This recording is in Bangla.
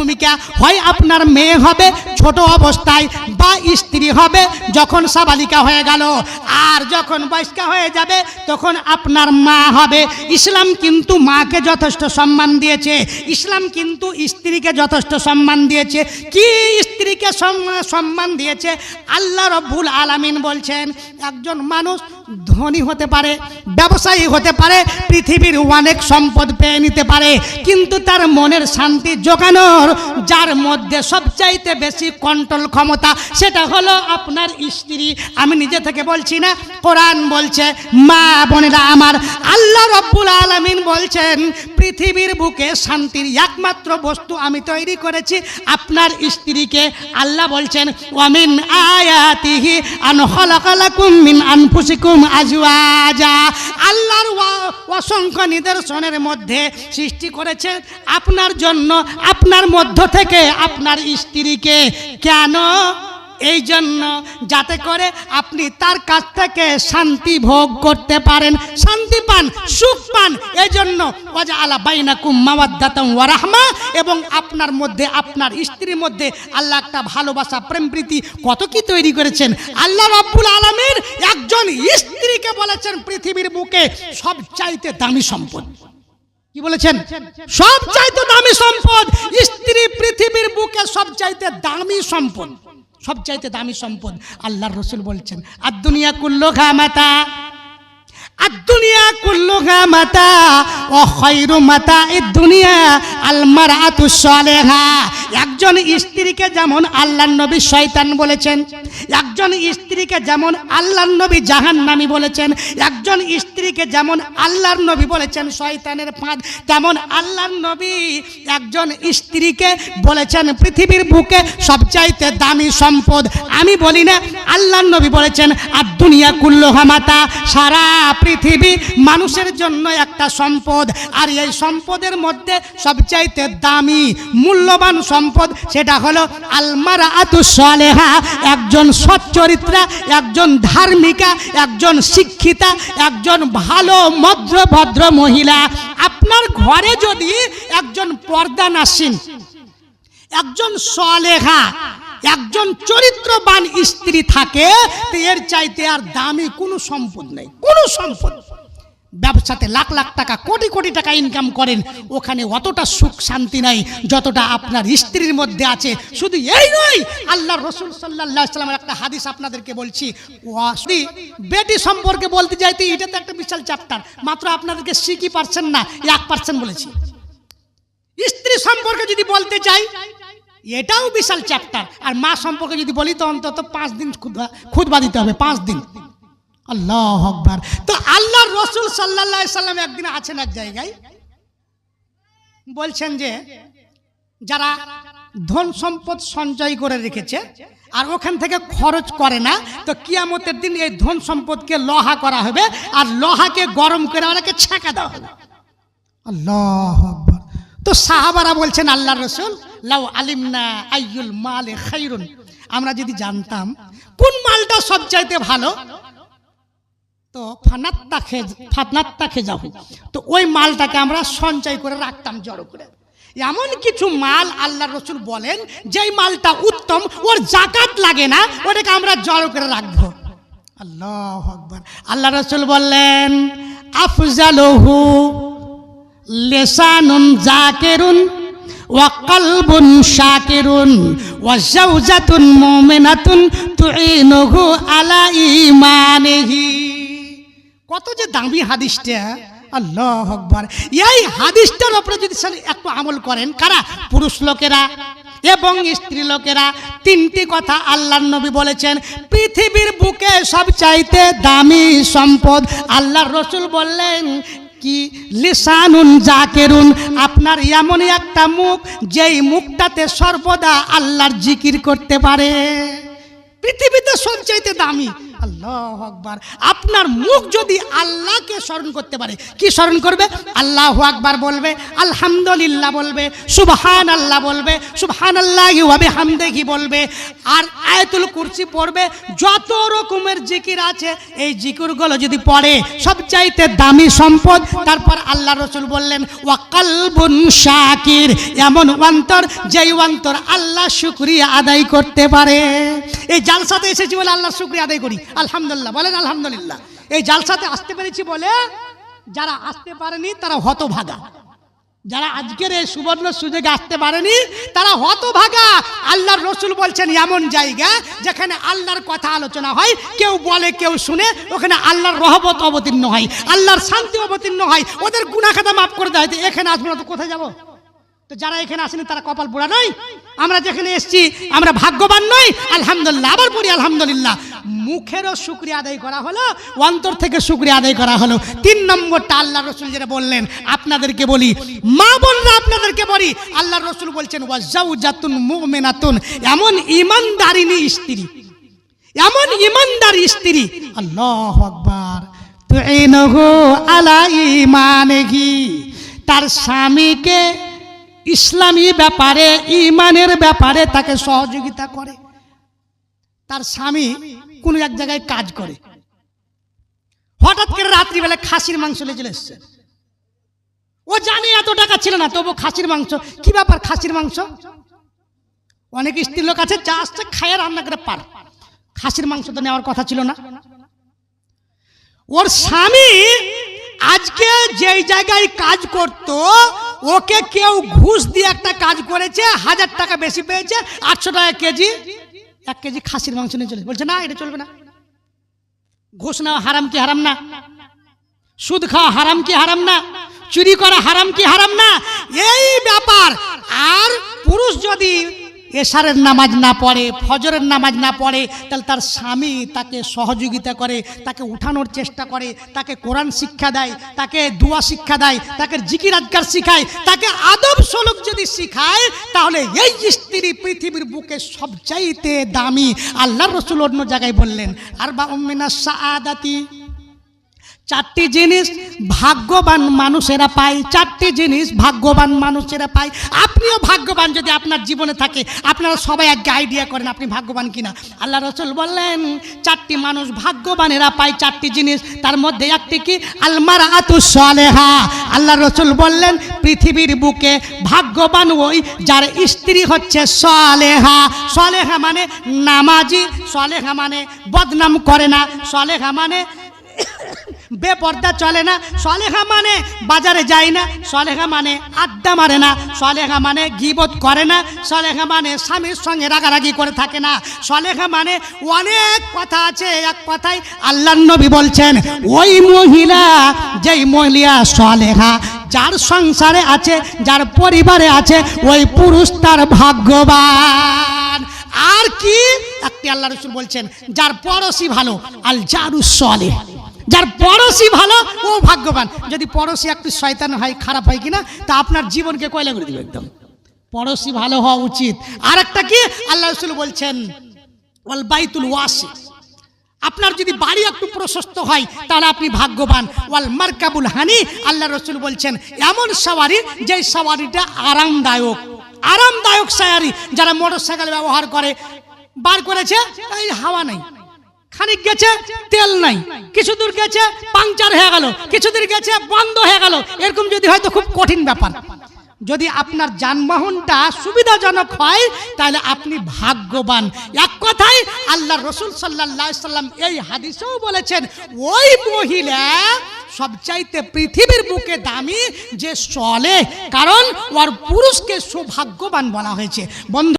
ভূমিকা, হয় আপনার মেয়ে হবে ছোট অবস্থায়, বা স্ত্রী হবে যখন সাবালিকা হয়ে গেল, আর যখন বয়স্কা হয়ে যাবে তখন আপনার মা হবে। ইসলাম কিন্তু মাকে যথেষ্ট সম্মান দিয়েছে, ইসলাম কিন্তু স্ত্রীকে যথেষ্ট সম্মান দিয়েছে। কি স্ত্রীকে সম্মান দিয়েছে? আল্লাহ রব্বুল আলামিন বলছেন, একজন মানুষ ধনী হতে পারে, ব্যবসায়ী হতে পারে, পৃথিবীর অনেক সম্পদ পেয়ে নিতে পারে, কিন্তু তার মনের শান্তি জোগানোর যার মধ্যে সবচাইতে বেশি কন্ট্রোল ক্ষমতা, সেটা হলো আপনার স্ত্রী। আমি নিজে থেকে বলছি না, কোরআন বলছে। মা বোনেরা আমার, আল্লাহ রব্বুল আলামিন বলছেন, পৃথিবীর বুকে শান্তির একমাত্র বস্তু আমি তৈরি করেছি আপনার স্ত্রীকে। আল্লাহ বলছেন, ওয়ামিন আয়াতিহি আন খালাকা লাকুম মিন আনফুসিকুম আজওয়াজা। আল্লাহর অসংখ্য নিদর্শনের মধ্যে সৃষ্টি করেছেন আপনার জন্য, আপনার মধ্য থেকে আপনার স্ত্রীকে। কেন? এই জন্য যাতে করে আপনি তার কাছ থেকে শান্তি ভোগ করতে পারেন, শান্তি পান, সুখ পান। এই জন্য ওয়াজআলা বাইনাকুম মাওয়াদ্দাতাম ওয়া রাহমা, এবং আপনার মধ্যে, আপনার স্ত্রীর মধ্যে আল্লাহ একটা ভালোবাসা, প্রেম প্রীতি কত কি তৈরি করেছেন। আল্লাহ রাব্বুল আলামিন একজন স্ত্রীকে বলেছেন পৃথিবীর বুকে সবচাইতে দামি সম্পদ। কি বলেছেন? সবচাইতে দামি সম্পদ স্ত্রী, পৃথিবীর বুকে সবচাইতে দামি সম্পদ, সবচাইতে দামি সম্পদ। আল্লাহর রাসূল বলছেন, আদ-দুনিয়া কুল্লুহা মাতা, আদ-দুনিয়া কুল্লুহা মাতা ওয়া খায়রু মাতা'id দুনিয়া আল মারআতু সালিহা। একজন স্ত্রীকে যেমন আল্লাহর নবী শয়তান বলেছেন, একজন স্ত্রীকে যেমন আল্লাহর নবী জাহান্নামী বলেছেন, একজন স্ত্রীকে যেমন আল্লাহর নবী বলেছেন শয়তানের ফাঁদ, তেমন আল্লাহর নবী একজন স্ত্রীকে বলেছেন পৃথিবীর বুকে সবচাইতে দামি সম্পদ। আমি বলি না, আল্লাহর নবী বলেছেন আদ-দুনিয়া কুল্লুহা মাতা, সারা পৃথিবী মানুষের জন্য একটা সম্পদ, আর এই সম্পদের মধ্যে সবচাইতে দামি মূল্যবান সম্পদ সেটা হলো আল মারআতু সালিহা, একজন সচ্চরিত্রা, একজন ধার্মিকা, একজন শিক্ষিতা, একজন ভালো ভদ্র মহিলা। আপনার ঘরে যদি একজন পর্দানাসীন, একজন সালেহা, একজন চরিত্রবান স্ত্রী থাকে, তো এর চাইতে আর দামি কোনো সম্পদ নেই, কোনো সম্পদ। ব্যবসাতে লাখ লাখ টাকা, কোটি কোটি টাকা ইনকাম করেন, ওখানে অতটা সুখ শান্তি নাই যতটা আপনার স্ত্রীর মধ্যে আছে। শুধু এই নয়, আল্লাহর রাসূল সাল্লাল্লাহু আলাইহি ওয়াসাল্লামের একটা হাদিস আপনাদেরকে বলছি। বেটি সম্পর্কে বলতে যাইতে এটা তো একটা বিশাল চ্যাপ্টার, মাত্র আপনাদেরকে শিখি পারছেন না, 1% বলেছি। স্ত্রী সম্পর্কে যদি বলতে চাই, এটাও বিশাল চ্যাপ্টার। আর মা সম্পর্কে যদি বলি তো অন্তত 5 দিন খুতবা দিতে হবে, 5 দিন। আল্লাহু আকবার। তো আল্লাহর রাসূল সাল্লাল্লাহু আলাইহি সাল্লাম একদিন আছেন এক জায়গায়, বলছেন যে যারা ধন সম্পদ সঞ্চয় করে রেখেছে আর ওখান থেকে খরচ করে না, তো কিয়ামতের দিন এই ধন সম্পদকে লোহা করা হবে, আর লোহাকে গরম করে ওনাকে ছেঁকা দেওয়া হবে। আল্লাহু আকবার। তো সাহাবারা বলছেন, আল্লাহর রাসূল, লাউ আলিমনা আইয়ুল মালে খায়রুন, আমরা যদি জানতাম কোন মালটা সবচাইতে ভালো, তো ফাতনাত্তা খেজাহু, তো ওই মালটাকে আমরা সঞ্চয় করে রাখতাম জড়ো করে। এমন কিছু মাল আল্লাহর রাসূল বলেন যেই মালটা উত্তম, ওর যাকাত লাগে না, ওটাকে আমরা জড়ো করে রাখবো। আল্লাহু আকবার। আল্লাহর রাসূল বললেন, আফজালুহু লিসানুন যাকিরুন ওয়া কলবুন শাকিরুন ওয়া যাওজাতুন মুমিনাতুন তুঈনুহু আলা ঈমানিহি। কত যে দামি হাদিসটা, আল্লাহু আকবার। এই হাদিসটার উপরে যদি একটু আমল করেন, কারা? পুরুষ লোকেরা এবং স্ত্রী লোকেরা। 3টি কথা আল্লাহর নবী বলেছেন পৃথিবীর বুকে সবচাইতে দামি সম্পদ। আল্লাহর রাসূল বললেন কি? লিসানুন যাকিরুন, আপনার এমনই একটা মুখ যেই মুখটাতে সর্বদা আল্লাহর জিকির করতে পারে। পৃথিবীতে সবচাইতে দামি। আল্লাহু আকবার। আপনার মুখ যদি আল্লাহকে স্মরণ করতে পারে, কি স্মরণ করবে? আল্লাহু আকবার বলবে, আলহামদুলিল্লাহ বলবে, সুবহানাল্লাহ বলবে, সুবহানাল্লাহি ওয়া বিহামদিহি বলবে, আর আয়াতুল কুরসি পড়বে। যত রকমের জিকির আছে এই জিকিরগুলো যদি পড়ে, সবচাইতে দামি সম্পদ। তারপর আল্লাহ রাসূল বললেন, ওয়া কলবুন শাকির, এমন অন্তর যেই অন্তর আল্লাহ শুকরিয়া আদায় করতে পারে। এই জালসাতে এসেছি বলে আল্লাহ শুকরিয়া আদায় করি, আলহামদুলিল্লাহ বলেন আলহামদুলিল্লাহ। এই জালসাতে আসতে পেরেছি বলে, যারা আসতে পারেনি তারা হতভাগা। যারা আজকের এই সুবর্ণ সুযোগে আসতে পারেনি তারা হতভাগা। আল্লাহর রাসূল বলছেন, এমন জায়গা যেখানে আল্লাহর কথা আলোচনা হয়, কেউ বলে কেউ শুনে, ওখানে আল্লাহর রহমত অবতীর্ণ হয়, আল্লাহর শান্তি অবতীর্ণ হয়, ওদের গুনাহ খাতা মাফ করে দেয়। এখানে আসবো না তো কোথায় যাবো? তো যারা এখানে আসেনি তারা কপাল পোড়া নয়? আমরা যেখানে এসেছি আমরা ভাগ্যবান নই? আলহামদুলিল্লাহ, আবার পড়ি আলহামদুলিল্লাহ। মুখেরও শুকরিয়া আদায় করা হলো, অন্তর থেকে শুকরিয়া আদায় করা হলো। 3 নম্বরটা আল্লাহর রাসূল যেটা বললেন, আপনাদেরকে বলি, মা বোনরা আপনাদেরকে বলি, আল্লাহর রাসূল বলছেন, ওয়া যাওজাতুন মুমিনাতুন, এমন ঈমানদারিনী স্ত্রী, এমন ঈমানদার স্ত্রী, আল্লাহু আকবার, তুইনুহু আলা ঈমানিহি, তার স্বামীকে ইসলামী ব্যাপারে, ঈমানের ব্যাপারে তাকে সহযোগিতা করে। তার স্বামী কোন এক জায়গায় কাজ করে, হঠাৎ করে রাত্রিবেলা খাসির মাংস নিয়ে চলে এসছে। ও জানে এত টাকা ছিল না, তবু খাসির মাংস। কি ব্যাপার খাসির মাংস? অনেক স্ত্রী লোক আছে যা আসছে খায় রান্না করে পার, খাসির মাংস তো নেওয়ার কথা ছিল না। ওর স্বামী আজকে যেই জায়গায় কাজ করত, ওকে কেউ ঘুষ দিয়ে একটা কাজ করেছে, 1000 টাকা বেশি পেয়েছে, 800 টাকা কেজি, 1 কেজি খাসির মাংস নিয়ে চলে। বলছে না, এটা চলবে না। ঘুষ নেওয়া হারাম কি হারাম না? সুদ খাওয়া হারাম কি হারাম না? চুরি করা হারাম কি হারাম না? এই ব্যাপার। আর পুরুষ যদি এশারের নামাজ না পড়ে, ফজরের নামাজ না পড়ে, তাহলে তার স্বামী তাকে সহযোগিতা করে, তাকে উঠানোর চেষ্টা করে, তাকে কোরআন শিক্ষা দেয়, তাকে দোয়া শিক্ষা দেয়, তাকে জিকির আজকার শিখায়, তাকে আদব সলুক যদি শিখায়, তাহলে এই স্ত্রী পৃথিবীর বুকে সবচাইতে দামি। আল্লাহর রাসূল অন্য জায়গায় বললেন, আরবাউম মিনাস সাআদাতি, 4টি জিনিস ভাগ্যবান মানুষেরা পায়, 4টি জিনিস ভাগ্যবান মানুষেরা পায়। আপনিও ভাগ্যবান যদি আপনার জীবনে থাকে। আপনারা সবাই আজকে আইডিয়া করেন আপনি ভাগ্যবান কিনা। আল্লাহ রাসূল বললেন 4টি মানুষ ভাগ্যবানেরা পায়, 4টি জিনিস। তার মধ্যে একটি কি? আল মারআতুস সালেহা। আল্লাহ রাসূল বললেন পৃথিবীর বুকে ভাগ্যবান ওই যার স্ত্রী হচ্ছে সালেহা। সালেহা মানে নামাজি, সালেহা মানে বদনাম করে না, সালেহা মানে বেপর্দা চলে না, সালেহা মানে বাজারে যায় না, সালেহা মানে আড্ডা মারে না, সালেহা মানে গীবত করে না, সালেহা মানে স্বামীর সঙ্গে রাগারাগি করে থাকে না, সালেহা মানে অনেক কথা আছে। এক কথায় আল্লাহর নবী বলছেন, ওই মহিলা, যেই মহিলা সালেহা, যার সংসারে আছে, যার পরিবারে আছে, ওই পুরুষ তার ভাগ্যবান। আর কি একটি আল্লাহ রাসূল বলছেন, যার পড়োশি ভালো, আল জারুস সালেহ, যার পড়োশি ভালো ও ভাগ্যবান। যদি পড়োশি একটু শয়তান হয়, খারাপ হয় কিনা, তা আপনার জীবনকে কয়লা করে দিবে একদম। পড়োশি ভালো হওয়া উচিত। আর একটা কি আল্লাহ রাসূল বলছেন, ওয়াল বাইতুল ওয়াসি, আপনার যদি বাড়ি একটু প্রশস্ত হয় তাহলে আপনি ভাগ্যবান। ওয়াল মারকাবুল হানি, আল্লাহ রাসূল বলছেন এমন সওয়ারি যে সওয়ারিটা আরামদায়ক, আরামদায়ক সওয়ারি। যারা মোটরসাইকেল ব্যবহার করে, বার করেছে এই হাওয়া নেই, খানিক গেছে তেল নাই, কিছু দূর গেছে পাংচার হয়ে গেল, কিছু দূর গেছে বন্ধ হয়ে গেল, এরকম যদি হয় তো খুব কঠিন ব্যাপার। যদি আপনার যানবাহনটা সুবিধাজনক হয় তাহলে আপনি ভাগ্যবান। এক কথায় আল্লাহর রাসূল সাল্লাল্লাহু আলাইহি সাল্লাম এই হাদিসেও বলেছেন, ওই মহিলা সবচাইতে পৃথিবীর বুকে দামি যে চলে, কারণ ওর পুরুষকে সৌভাগ্যবান বলা হয়েছে। বন্ধু